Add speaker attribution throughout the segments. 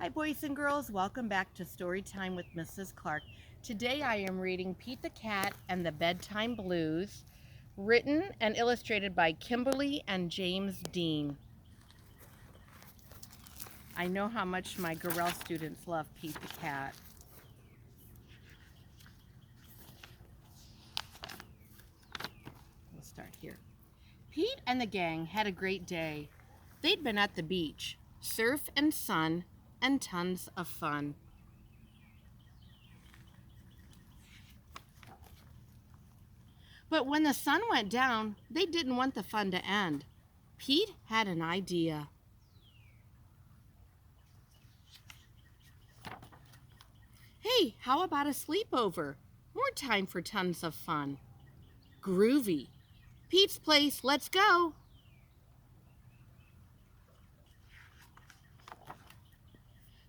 Speaker 1: Hi boys and girls, welcome back to Storytime with Mrs. Clark. Today I am reading Pete the Cat and the Bedtime Blues, written and illustrated by Kimberly and James Dean. I know how much my Gorell students love Pete the Cat. We'll start here. Pete and the gang had a great day. They'd been at the beach, surf and sun, and tons of fun. But when the sun went down, they didn't want the fun to end. Pete had an idea. Hey, how about a sleepover? More time for tons of fun. Groovy. Pete's place, let's go.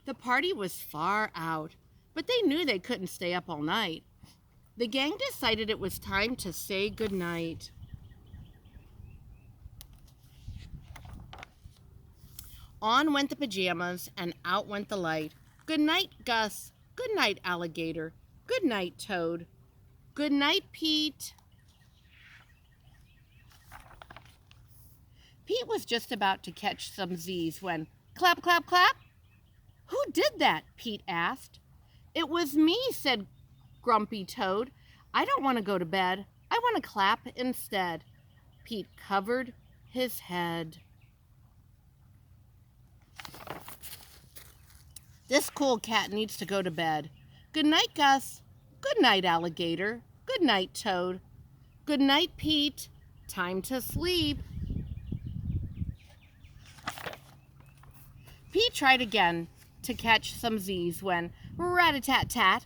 Speaker 1: The party was far out, but they knew they couldn't stay up all night. The gang decided it was time to say goodnight. On went the pajamas and out went the light. Good night, Gus. Good night, Alligator. Good night, Toad. Good night, Pete. Pete was just about to catch some Z's when clap, clap, clap. Who did that? Pete asked. It was me, said Grumpy Toad. I don't want to go to bed. I want to clap instead. Pete covered his head. This cool cat needs to go to bed. Good night, Gus. Good night, Alligator. Good night, Toad. Good night, Pete. Time to sleep. Pete tried again to catch some Z's when rat-a-tat-tat.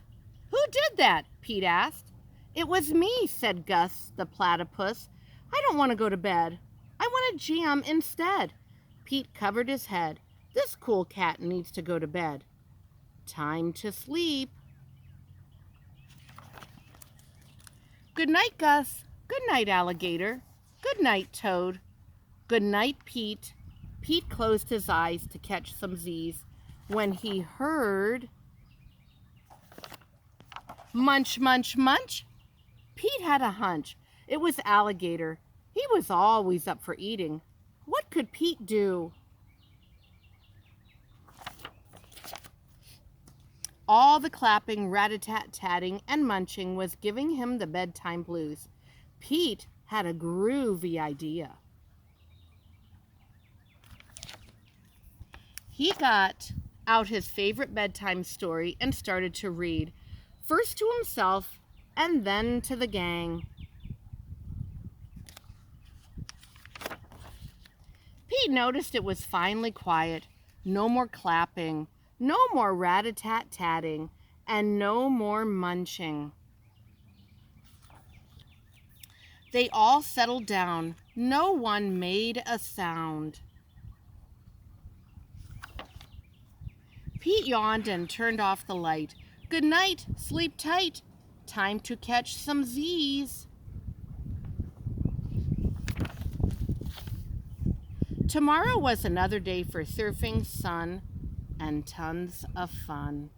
Speaker 1: Who did that? Pete asked. It was me, said Gus the platypus. I don't want to go to bed. I want to jam instead. Pete covered his head. This cool cat needs to go to bed. Time to sleep. Good night, Gus. Good night, Alligator. Good night, Toad. Good night, Pete. Pete closed his eyes to catch some Z's when he heard munch, munch, munch. Pete had a hunch. It was Alligator. He was always up for eating. What could Pete do? All the clapping, rat-a-tat-tatting, and munching was giving him the bedtime blues. Pete had a groovy idea. He got out his favorite bedtime story and started to read, first to himself and then to the gang. Pete noticed it was finally quiet. No more clapping, no more rat-a-tat-tatting, and no more munching. They all settled down. No one made a sound. Pete yawned and turned off the light. Good night, sleep tight. Time to catch some Z's. Tomorrow was another day for surfing, sun, and tons of fun.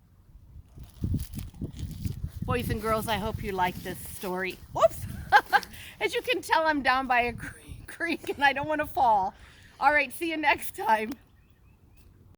Speaker 1: Boys and girls, I hope you like this story. Whoops! As you can tell, I'm down by a creek and I don't want to fall. All right, see you next time.